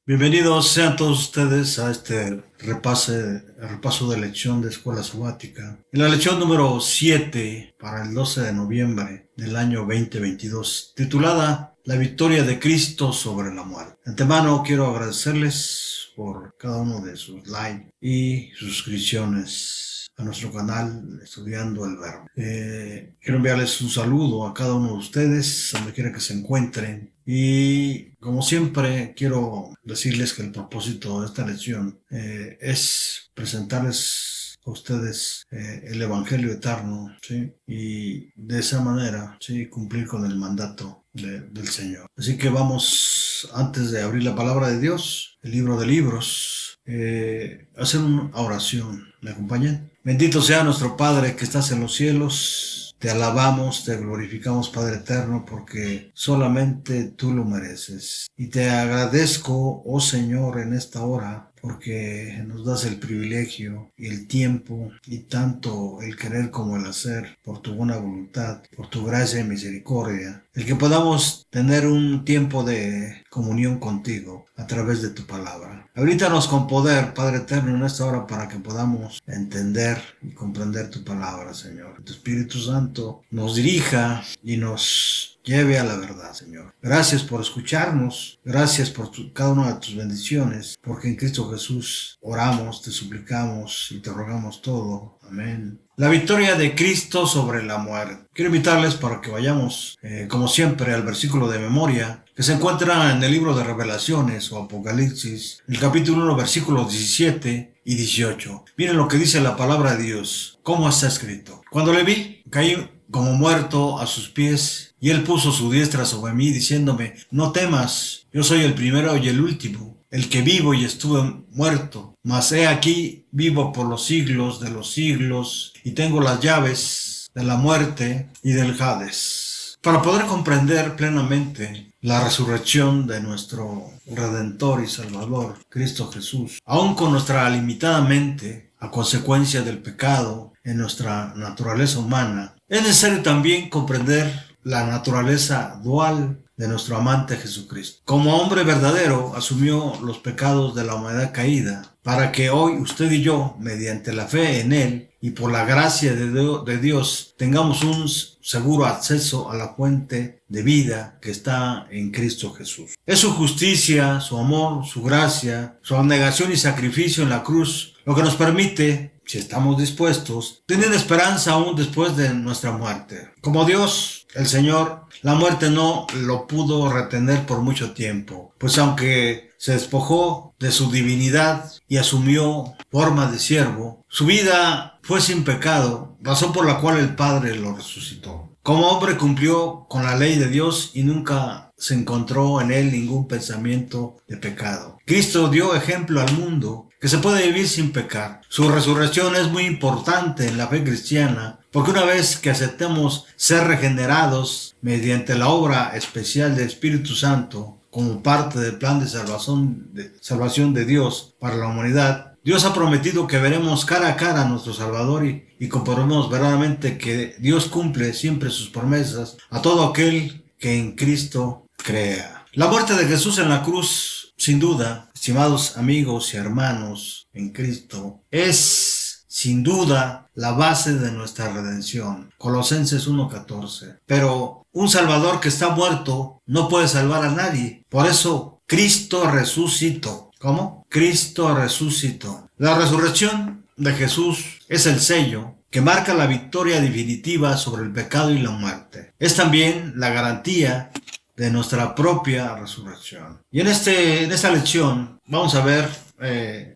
Bienvenidos sean todos ustedes a este repaso de lección de escuela sabática. En la lección número 7 para el 12 de noviembre del año 2022, titulada La victoria de Cristo sobre la muerte. De antemano quiero agradecerles por cada uno de sus likes y suscripciones a nuestro canal Estudiando el Verbo. Quiero enviarles un saludo a cada uno de ustedes, donde quiera que se encuentren. Y como siempre quiero decirles que el propósito de esta lección es presentarles a ustedes el Evangelio eterno, ¿sí? Y de esa manera, ¿sí?, cumplir con el mandato del Señor. Así que vamos, antes de abrir la palabra de Dios, el libro de libros, hacer una oración. ¿Me acompañan? Bendito sea nuestro Padre que estás en los cielos. Te alabamos, te glorificamos, Padre eterno, porque solamente tú lo mereces. Y te agradezco, oh Señor, en esta hora, porque nos das el privilegio y el tiempo y tanto el querer como el hacer, por tu buena voluntad, por tu gracia y misericordia, el que podamos tener un tiempo de comunión contigo a través de tu palabra. Habilítanos con poder, Padre eterno, en esta hora para que podamos entender y comprender tu palabra, Señor. Que tu Espíritu Santo nos dirija y nos lleve a la verdad, Señor. Gracias por escucharnos, gracias por cada una de tus bendiciones, porque en Cristo Jesús oramos, te suplicamos y te rogamos todo. Amén. La victoria de Cristo sobre la muerte. Quiero invitarles para que vayamos, como siempre, al versículo de memoria que se encuentra en el libro de Revelaciones o Apocalipsis, el capítulo 1, versículos 17 y 18. Miren lo que dice la palabra de Dios, cómo está escrito. Cuando le vi, caí como muerto a sus pies, y él puso su diestra sobre mí, diciéndome: no temas, yo soy el primero y el último, el que vivo y estuve muerto, mas he aquí vivo por los siglos de los siglos, y tengo las llaves de la muerte y del Hades. Para poder comprender plenamente la resurrección de nuestro Redentor y Salvador, Cristo Jesús, aun con nuestra limitada mente, a consecuencia del pecado en nuestra naturaleza humana, es necesario también comprender la naturaleza dual de nuestro amante Jesucristo. Como hombre verdadero, asumió los pecados de la humanidad caída, para que hoy usted y yo, mediante la fe en Él y por la gracia de Dios, tengamos un seguro acceso a la fuente de vida que está en Cristo Jesús. Es su justicia, su amor, su gracia, su abnegación y sacrificio en la cruz lo que nos permite, si estamos dispuestos, tener esperanza aún después de nuestra muerte. Como Dios, el Señor, la muerte no lo pudo retener por mucho tiempo, pues aunque se despojó de su divinidad y asumió forma de siervo, su vida fue sin pecado, razón por la cual el Padre lo resucitó. Como hombre cumplió con la ley de Dios y nunca se encontró en él ningún pensamiento de pecado. Cristo dio ejemplo al mundo que se puede vivir sin pecar. Su resurrección es muy importante en la fe cristiana, porque una vez que aceptemos ser regenerados mediante la obra especial del Espíritu Santo, como parte del plan de salvación de Dios para la humanidad, Dios ha prometido que veremos cara a cara a nuestro Salvador y comprobaremos verdaderamente que Dios cumple siempre sus promesas a todo aquel que en Cristo crea. La muerte de Jesús en la cruz, sin duda, estimados amigos y hermanos en Cristo, es sin duda la base de nuestra redención. Colosenses 1:14. Pero un Salvador que está muerto no puede salvar a nadie. Por eso Cristo resucitó. ¿Cómo? Cristo resucitó. La resurrección de Jesús es el sello que marca la victoria definitiva sobre el pecado y la muerte. Es también la garantía de nuestra propia resurrección. Y en esta lección vamos a ver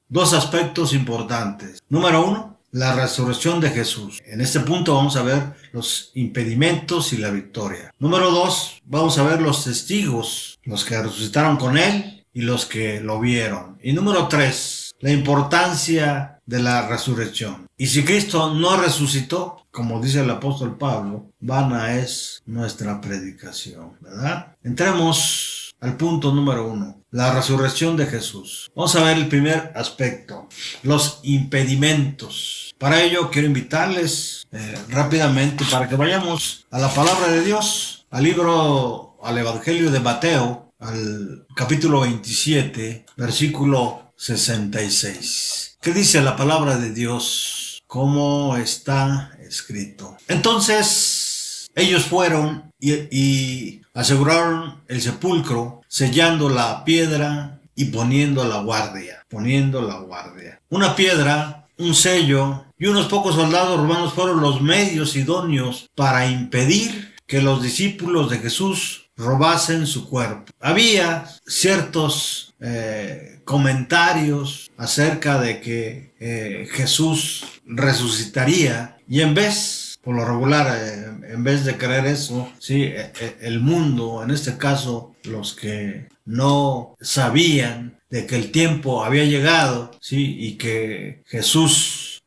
dos aspectos importantes. Número 1, la resurrección de Jesús. En este punto vamos a ver los impedimentos y la victoria. Número 2, vamos a ver los testigos, los que resucitaron con Él y los que lo vieron. Y número 3, la importancia de la resurrección. Y si Cristo no resucitó, como dice el apóstol Pablo, vana es nuestra predicación, ¿verdad? Entremos al punto número 1, la resurrección de Jesús. Vamos a ver el primer aspecto, los impedimentos. Para ello quiero invitarles rápidamente para que vayamos a la palabra de Dios, al Evangelio de Mateo, al capítulo 27, versículo 66. ¿Qué dice la palabra de Dios? ¿Cómo está escrito? Entonces ellos fueron y aseguraron el sepulcro, sellando la piedra y poniendo la guardia. Una piedra, un sello y unos pocos soldados romanos fueron los medios idóneos para impedir que los discípulos de Jesús robasen su cuerpo. Había ciertos comentarios acerca de que Jesús resucitaría, y por lo regular, en vez de creer eso, sí, el mundo, en este caso los que no sabían de que el tiempo había llegado, sí, y que Jesús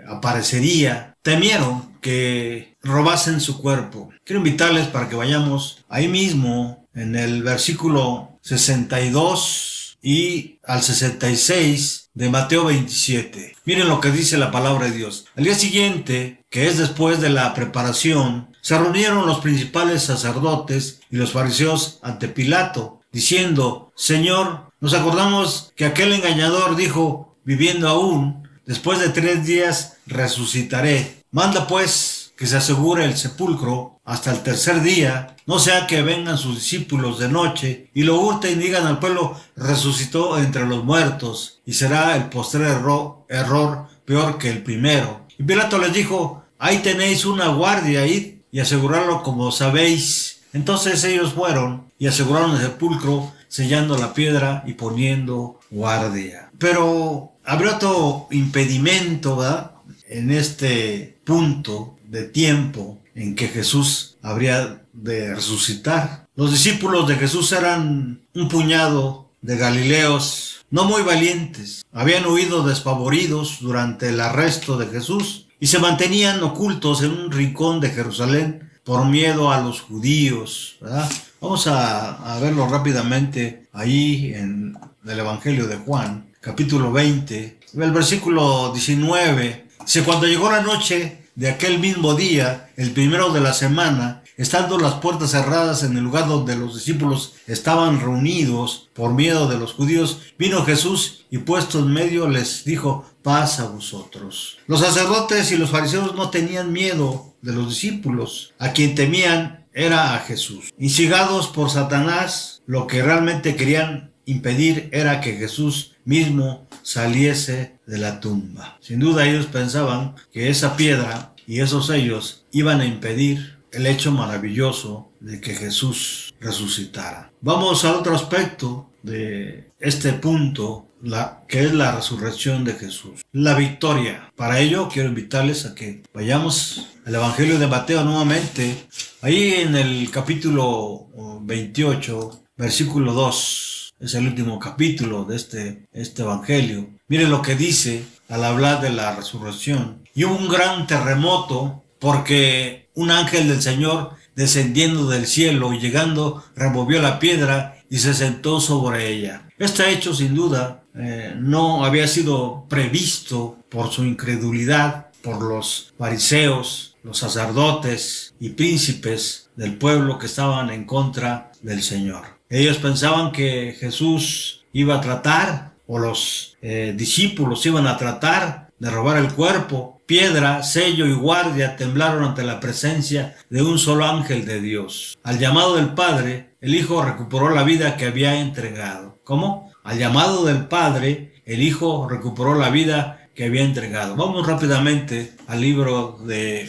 aparecería, temieron que robasen su cuerpo. Quiero invitarles para que vayamos ahí mismo en el versículo 62 y al 66 de Mateo 27. Miren lo que dice la palabra de Dios. Al día siguiente, que es después de la preparación, se reunieron los principales sacerdotes y los fariseos ante Pilato, diciendo: Señor, nos acordamos que aquel engañador dijo, viviendo aún, después de 3 días resucitaré. Manda pues que se asegure el sepulcro hasta el tercer día, no sea que vengan sus discípulos de noche y lo hurten y digan al pueblo: resucitó entre los muertos, y será el postrer error peor que el primero. Y Pilato les dijo: ahí tenéis una guardia, id y asegurarlo como sabéis. Entonces ellos fueron y aseguraron el sepulcro, sellando la piedra y poniendo guardia. Pero habría otro impedimento, ¿verdad?, en este punto de tiempo en que Jesús habría de resucitar. Los discípulos de Jesús eran un puñado de galileos no muy valientes. Habían huido despavoridos durante el arresto de Jesús y se mantenían ocultos en un rincón de Jerusalén por miedo a los judíos, ¿verdad? Vamos a verlo rápidamente ahí en el Evangelio de Juan, capítulo 20, el versículo 19. Dice: cuando llegó la noche de aquel mismo día, el primero de la semana, estando las puertas cerradas en el lugar donde los discípulos estaban reunidos por miedo de los judíos, vino Jesús y puesto en medio les dijo: paz a vosotros. Los sacerdotes y los fariseos no tenían miedo de los discípulos, a quien temían era a Jesús. Instigados por Satanás, lo que realmente querían impedir era que Jesús mismo saliese de la tumba. Sin duda ellos pensaban que esa piedra y esos sellos iban a impedir el hecho maravilloso de que Jesús resucitara. Vamos al otro aspecto de este punto, que es la resurrección de Jesús, la victoria. Para ello quiero invitarles a que vayamos al Evangelio de Mateo nuevamente, ahí en el capítulo 28, versículo 2. Es el último capítulo de este evangelio. Miren lo que dice al hablar de la resurrección. Y hubo un gran terremoto, porque un ángel del Señor, descendiendo del cielo y llegando, removió la piedra y se sentó sobre ella. Este hecho, sin duda, no había sido previsto por su incredulidad, por los fariseos, los sacerdotes y príncipes del pueblo que estaban en contra del Señor. Ellos pensaban que Jesús iba a tratar, o los discípulos iban a tratar de robar el cuerpo. Piedra, sello y guardia temblaron ante la presencia de un solo ángel de Dios. Al llamado del Padre, el Hijo recuperó la vida que había entregado. ¿Cómo? Al llamado del Padre, el Hijo recuperó la vida que había entregado. Vamos rápidamente al libro de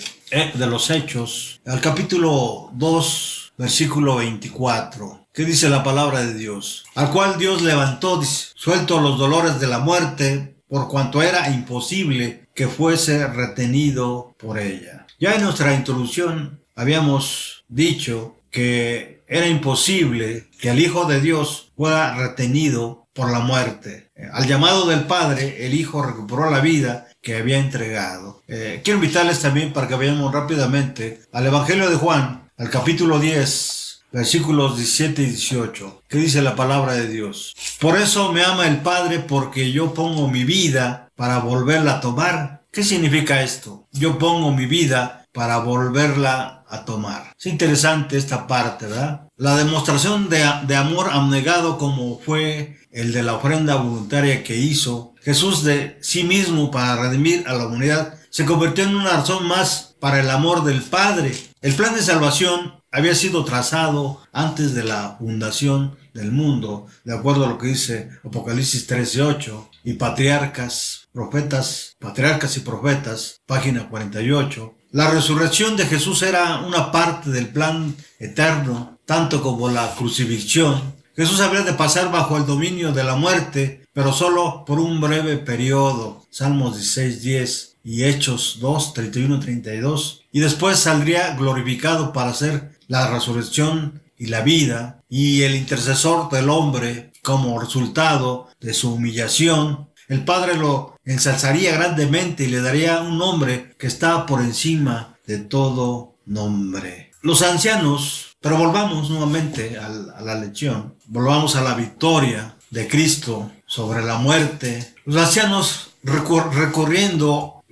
los Hechos, al capítulo 2, versículo 24. ¿Qué dice la palabra de Dios? Al cual Dios levantó, suelto los dolores de la muerte, por cuanto era imposible que fuese retenido por ella. Ya en nuestra introducción habíamos dicho que era imposible que el Hijo de Dios fuera retenido por la muerte. Al llamado del Padre, el Hijo recuperó la vida que había entregado. Quiero invitarles también para que vayamos rápidamente al Evangelio de Juan, al capítulo 10, versículos 17 y 18. ¿Qué dice la palabra de Dios? Por eso me ama el Padre, porque yo pongo mi vida para volverla a tomar. ¿Qué significa esto? Yo pongo mi vida para volverla a tomar. Es interesante esta parte, ¿verdad? la demostración de amor abnegado como fue el de la ofrenda voluntaria que hizo Jesús de sí mismo para redimir a la humanidad, se convirtió en una razón más para el amor del Padre. El plan de salvación había sido trazado antes de la fundación del mundo, de acuerdo a lo que dice Apocalipsis 13:8 y Patriarcas y Profetas, página 48. La resurrección de Jesús era una parte del plan eterno, tanto como la crucifixión. Jesús habría de pasar bajo el dominio de la muerte, pero solo por un breve periodo. Salmos 16:10 y Hechos 2:31-32. Y después saldría glorificado para hacer la resurrección y la vida, y el intercesor del hombre como resultado de su humillación. El Padre lo ensalzaría grandemente y le daría un nombre que está por encima de todo nombre. Los ancianos, pero volvamos nuevamente a la lección, volvamos a la victoria de Cristo sobre la muerte. Los ancianos recurriendo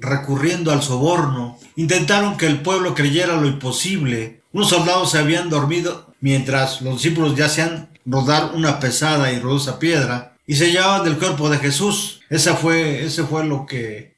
al soborno, intentaron que el pueblo creyera lo imposible. Unos soldados se habían dormido mientras los discípulos ya hacían rodar una pesada y ruidosa piedra y se llevaban del cuerpo de Jesús. Ese fue lo que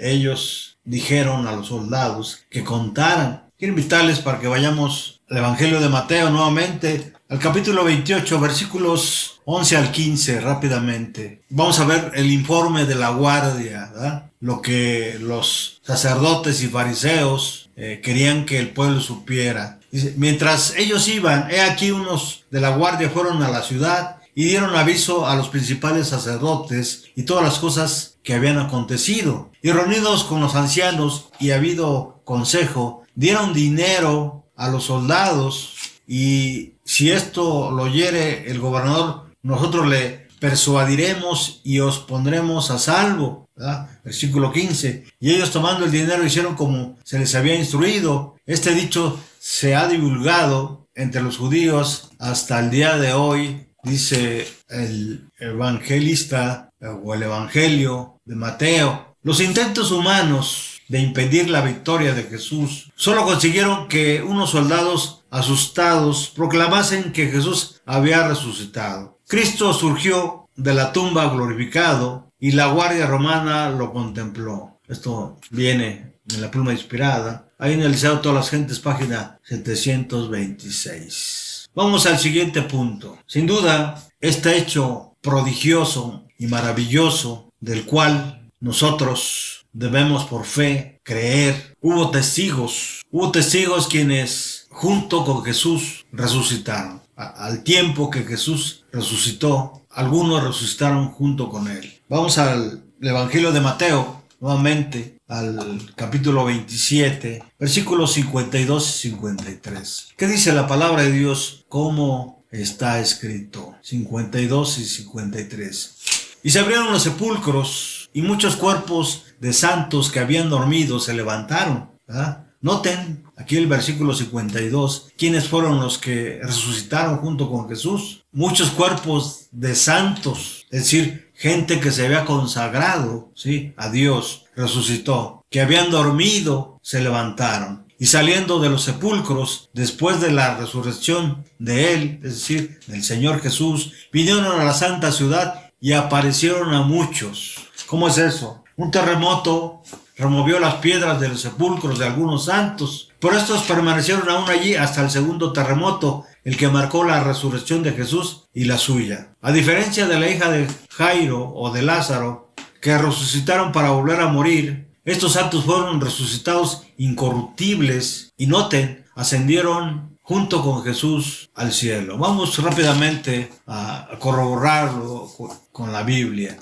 ellos dijeron a los soldados que contaran. Quiero invitarles para que vayamos al Evangelio de Mateo nuevamente, al capítulo 28, versículos 11 al 15, rápidamente. Vamos a ver el informe de la guardia, ¿verdad? Lo que los sacerdotes y fariseos querían que el pueblo supiera. Dice, mientras ellos iban, he aquí unos de la guardia fueron a la ciudad y dieron aviso a los principales sacerdotes y todas las cosas que habían acontecido. Y reunidos con los ancianos y habido consejo, dieron dinero a los soldados, y si esto lo oyere el gobernador, nosotros le persuadiremos y os pondremos a salvo, ¿verdad? Versículo 15. Y ellos tomando el dinero hicieron como se les había instruido. Este dicho se ha divulgado entre los judíos hasta el día de hoy, dice el evangelista o el evangelio de Mateo. Los intentos humanos de impedir la victoria de Jesús solo consiguieron que unos soldados asustados proclamasen que Jesús había resucitado. Cristo surgió de la tumba glorificado y la guardia romana lo contempló. Esto viene en la pluma inspirada. Ahí en el Liceo de Todas las Gentes, página 726. Vamos al siguiente punto. Sin duda, este hecho prodigioso y maravilloso del cual nosotros debemos por fe creer. Hubo testigos quienes junto con Jesús resucitaron. Al tiempo que Jesús resucitó, algunos resucitaron junto con él. Vamos al Evangelio de Mateo, nuevamente al capítulo 27, versículos 52 y 53. ¿Qué dice la palabra de Dios? ¿Cómo está escrito? 52 y 53. Y se abrieron los sepulcros y muchos cuerpos de santos que habían dormido se levantaron, ¿verdad? Noten aquí el versículo 52, ¿quiénes fueron los que resucitaron junto con Jesús? Muchos cuerpos de santos, es decir, gente que se había consagrado, ¿sí?, a Dios, resucitó. Que habían dormido, se levantaron. Y saliendo de los sepulcros, después de la resurrección de Él, es decir, del Señor Jesús, vinieron a la santa ciudad y aparecieron a muchos. ¿Cómo es eso? Un terremoto removió las piedras de los sepulcros de algunos santos, pero estos permanecieron aún allí hasta el segundo terremoto, el que marcó la resurrección de Jesús y la suya. A diferencia de la hija de Jairo o de Lázaro, que resucitaron para volver a morir, estos santos fueron resucitados incorruptibles y noten, ascendieron junto con Jesús al cielo. Vamos rápidamente a corroborarlo con la Biblia.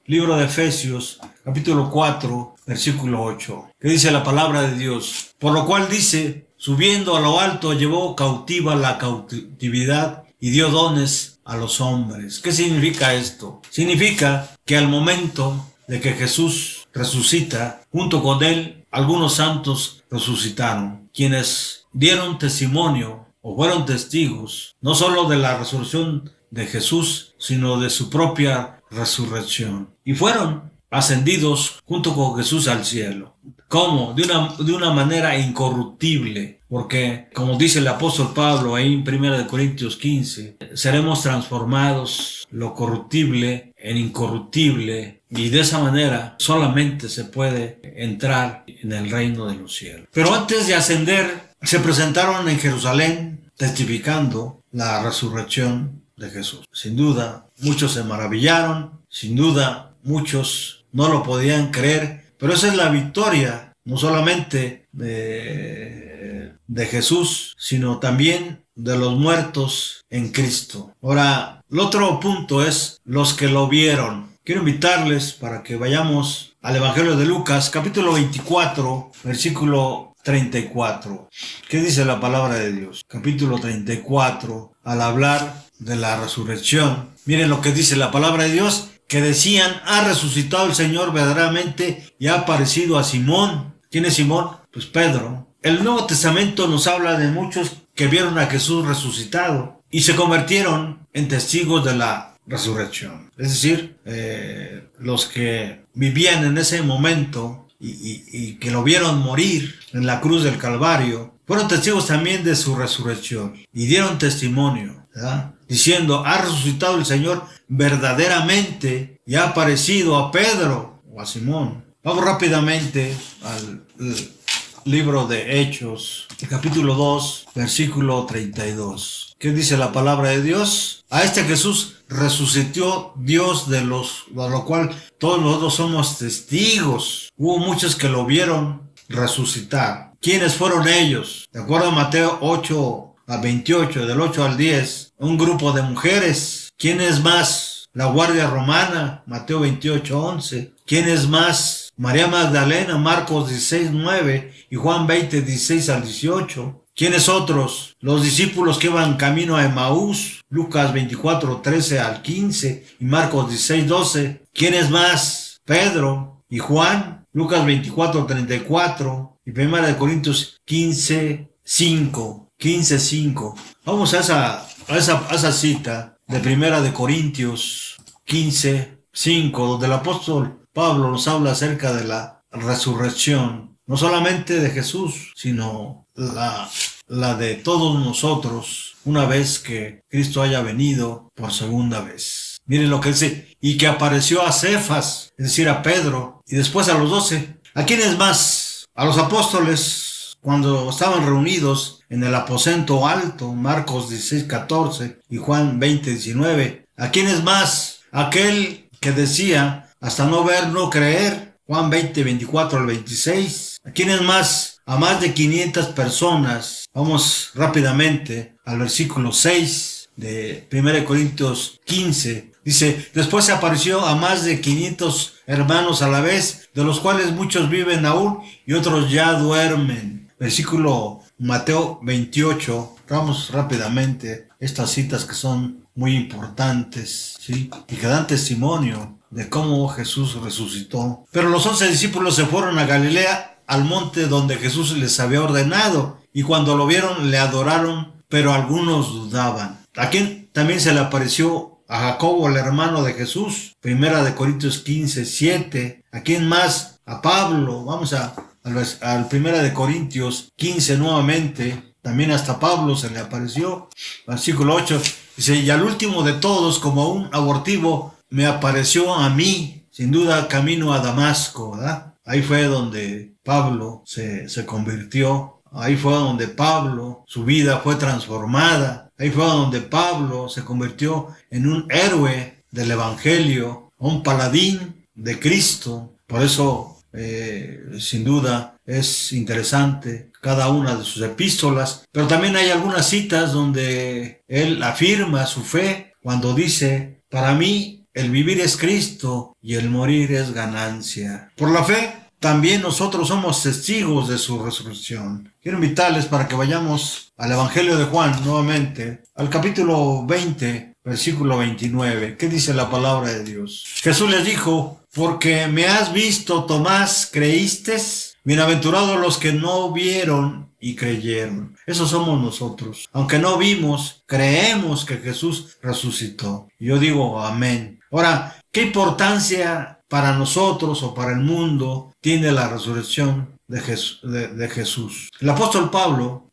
Libro de Efesios, capítulo 4, versículo 8, que dice la palabra de Dios. Por lo cual dice, subiendo a lo alto llevó cautiva la cautividad y dio dones a los hombres. ¿Qué significa esto? Significa que al momento de que Jesús resucita, junto con él, algunos santos resucitaron, quienes dieron testimonio o fueron testigos, no solo de la resurrección de Jesús, sino de su propia resurrección. Y fueron ascendidos junto con Jesús al cielo. ¿Cómo? De una manera incorruptible. Porque, como dice el apóstol Pablo ahí en 1 Corintios 15, seremos transformados lo corruptible en incorruptible, y de esa manera solamente se puede entrar en el reino de los cielos. Pero antes de ascender, se presentaron en Jerusalén testificando la resurrección de Jesús. Sin duda, muchos se maravillaron, sin duda, muchos no lo podían creer, pero esa es la victoria, no solamente de Jesús, sino también de los muertos en Cristo. Ahora, el otro punto es los que lo vieron. Quiero invitarles para que vayamos al Evangelio de Lucas, capítulo 24, versículo 34. ¿Qué dice la palabra de Dios? Capítulo 34, al hablar de la resurrección. Miren lo que dice la palabra de Dios, que decían: ha resucitado el Señor verdaderamente y ha aparecido a Simón. ¿Quién es Simón? Pues Pedro. El Nuevo Testamento nos habla de muchos que vieron a Jesús resucitado y se convirtieron en testigos de la resurrección. Es decir, los que vivían en ese momento y que lo vieron morir en la cruz del Calvario, fueron testigos también de su resurrección y dieron testimonio, ¿verdad? Diciendo: ha resucitado el Señor verdaderamente y ha aparecido a Pedro o a Simón. Vamos rápidamente al libro de Hechos, el capítulo 2, versículo 32. ¿Qué dice la palabra de Dios? A este Jesús resucitó Dios, de lo cual todos nosotros somos testigos. Hubo muchos que lo vieron resucitar. ¿Quiénes fueron ellos? De acuerdo a Mateo 8 a 28, del 8 al 10, un grupo de mujeres. ¿Quién es más? La guardia romana, Mateo 28, 11. ¿Quién es más? María Magdalena, Marcos 16, 9 y Juan 20, 16 al 18. ¿Quiénes otros? Los discípulos que iban camino a Emaús, Lucas 24, 13 al 15 y Marcos 16, 12. ¿Quiénes más? Pedro y Juan, Lucas 24, 34 y 1 Corintios 15, 5. Vamos a esa cita de 1 Corintios 15, 5, donde el apóstol Pablo nos habla acerca de la resurrección, no solamente de Jesús, sino la de todos nosotros, una vez que Cristo haya venido por segunda vez. Miren lo que dice: y que apareció a Cefas, es decir, a Pedro, y después a los 12. ¿A quiénes más? A los apóstoles, cuando estaban reunidos en el aposento alto, Marcos 16, 14 y Juan 20, 19. ¿A quiénes más? Aquel que decía: hasta no ver, no creer, Juan 20, 24 al 26. ¿A quiénes más? A más de 500 personas. Vamos rápidamente al versículo 6 de 1 Corintios 15. Dice: después se apareció a más de 500 hermanos a la vez, de los cuales muchos viven aún y otros ya duermen. Versículo Mateo 28. Vamos rápidamente estas citas que son muy importantes, ¿sí? Y que dan testimonio de cómo Jesús resucitó. Pero los 11 discípulos se fueron a Galilea, al monte donde Jesús les había ordenado, y cuando lo vieron le adoraron, pero algunos dudaban. Aquí también se le apareció a Jacobo, el hermano de Jesús, 1 Corintios 15, 7. ¿A quién más? A Pablo. Vamos al 1 Corintios 15 nuevamente. También hasta Pablo se le apareció. Versículo 8. Dice: y al último de todos, como un abortivo, me apareció a mí, sin duda, camino a Damasco, ¿verdad? Ahí fue donde Pablo se convirtió. Ahí fue donde Pablo, su vida fue transformada. Ahí fue donde Pablo se convirtió en un héroe del Evangelio, un paladín de Cristo. Por eso, sin duda, es interesante cada una de sus epístolas. Pero también hay algunas citas donde él afirma su fe cuando dice: para mí el vivir es Cristo y el morir es ganancia. Por la fe, también nosotros somos testigos de su resurrección. Quiero invitarles para que vayamos al Evangelio de Juan nuevamente, al capítulo 20, versículo 29. ¿Qué dice la palabra de Dios? Jesús les dijo: porque me has visto, Tomás, ¿creíste? Bienaventurados los que no vieron y creyeron. Esos somos nosotros. Aunque no vimos, creemos que Jesús resucitó. Yo digo amén. Ahora, ¿qué importancia para nosotros o para el mundo tiene la resurrección de Jesús. El apóstol Pablo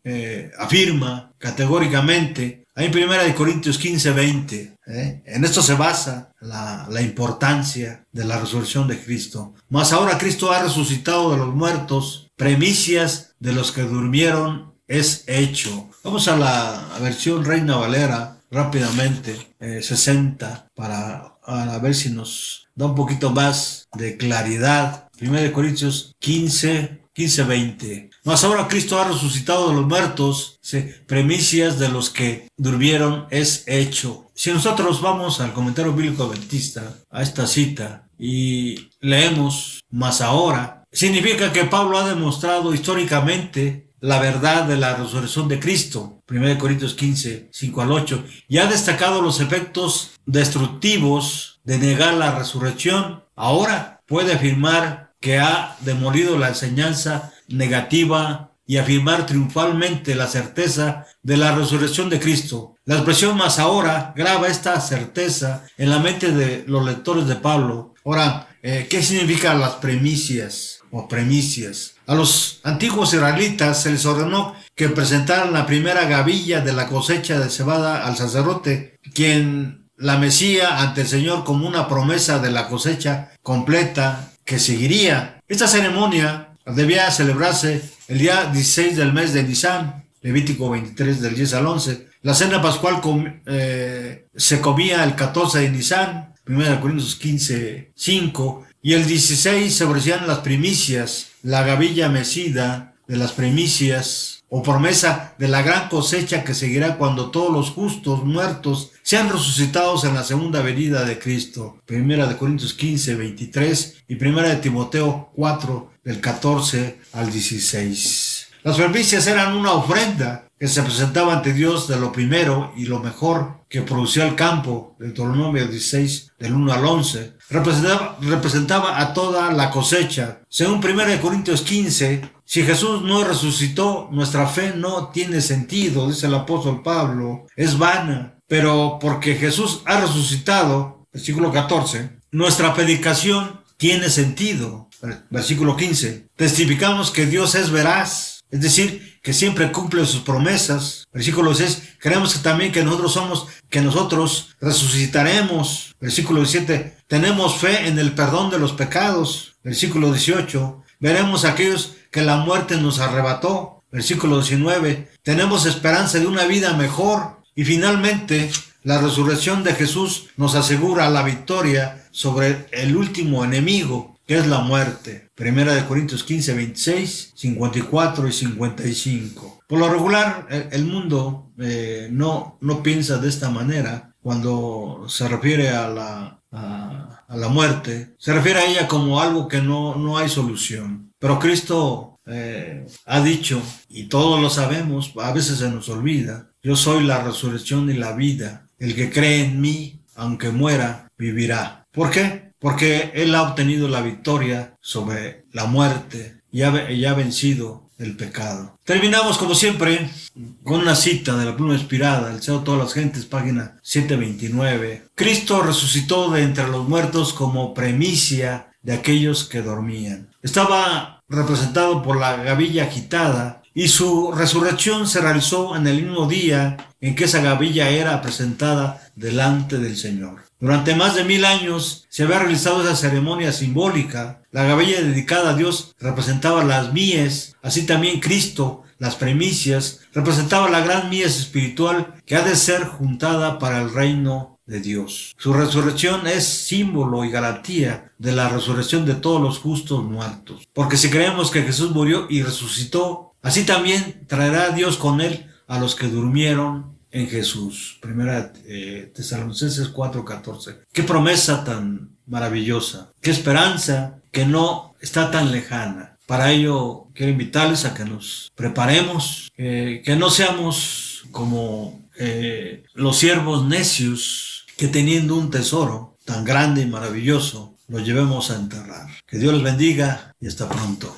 afirma categóricamente ahí en 1 Corintios 15:20, en esto se basa la importancia de la resurrección de Cristo. Mas ahora Cristo ha resucitado de los muertos, primicias de los que durmieron es hecho. Vamos a la versión Reina Valera rápidamente, 60, para ver si nos da un poquito más de claridad. 1 Corintios 15:20. Mas ahora Cristo ha resucitado de los muertos, primicias de los que durmieron es hecho. Si nosotros vamos al comentario bíblico adventista, a esta cita, y leemos mas ahora, significa que Pablo ha demostrado históricamente la verdad de la resurrección de Cristo, 1 Corintios 15:5-8, y ha destacado los efectos destructivos de negar la resurrección. Ahora puede afirmar que ha demolido la enseñanza negativa y afirmar triunfalmente la certeza de la resurrección de Cristo. La expresión más ahora graba esta certeza en la mente de los lectores de Pablo. Ahora, ¿qué significan las primicias o premisas? A los antiguos israelitas se les ordenó que presentaran la primera gavilla de la cosecha de cebada al sacerdote, quien la mecía ante el Señor como una promesa de la cosecha completa que seguiría. Esta ceremonia debía celebrarse el día 16 del mes de Nisan, Levítico 23 del 10 al 11. La cena pascual se comía el 14 de Nisan, 1 Corintios 15:5, y el 16 se ofrecían las primicias, la gavilla mecida de las primicias, o promesa de la gran cosecha que seguirá cuando todos los justos muertos sean resucitados en la segunda venida de Cristo. 1 Corintios 15:23 y 1 Timoteo 4 del 14 al 16. Las primicias eran una ofrenda que se presentaba ante Dios de lo primero y lo mejor que producía el campo, Deuteronomio 16 del 1 al 11. Representaba a toda la cosecha. Según 1 Corintios 15, si Jesús no resucitó, nuestra fe no tiene sentido, dice el apóstol Pablo, es vana. Pero porque Jesús ha resucitado, versículo 14, nuestra predicación tiene sentido. Versículo 15, testificamos que Dios es veraz, es decir, que siempre cumple sus promesas. Versículo 6, creemos que también que nosotros resucitaremos. Versículo 17, tenemos fe en el perdón de los pecados. Versículo 18, veremos a aquellos que la muerte nos arrebató. Versículo 19, tenemos esperanza de una vida mejor. Y finalmente, la resurrección de Jesús nos asegura la victoria sobre el último enemigo, que es la muerte. 1 Corintios 15, 26, 54 y 55. Por lo regular, el mundo no piensa de esta manera cuando se refiere a la muerte. Se refiere a ella como algo que no hay solución. Pero Cristo ha dicho, y todos lo sabemos, a veces se nos olvida, yo soy la resurrección y la vida. El que cree en mí, aunque muera, vivirá. ¿Por qué? Porque Él ha obtenido la victoria sobre la muerte y ha vencido el pecado. Terminamos, como siempre, con una cita de la pluma inspirada, El Deseo de todas las gentes, página 729. Cristo resucitó de entre los muertos como primicia de aquellos que dormían. Estaba representado por la gavilla agitada, y su resurrección se realizó en el mismo día en que esa gavilla era presentada delante del Señor. Durante más de 1000 años se había realizado esa ceremonia simbólica. La gavilla dedicada a Dios representaba las mies, así también Cristo, las primicias, representaba la gran mies espiritual que ha de ser juntada para el reino de Dios. Su resurrección es símbolo y garantía de la resurrección de todos los justos muertos. Porque si creemos que Jesús murió y resucitó, así también traerá a Dios con él a los que durmieron en Jesús. 1 Tesalonicenses 4:14. Qué promesa tan maravillosa, qué esperanza que no está tan lejana. Para ello quiero invitarles a que nos preparemos, que no seamos como los siervos necios que teniendo un tesoro tan grande y maravilloso lo llevemos a enterrar. Que Dios les bendiga y hasta pronto.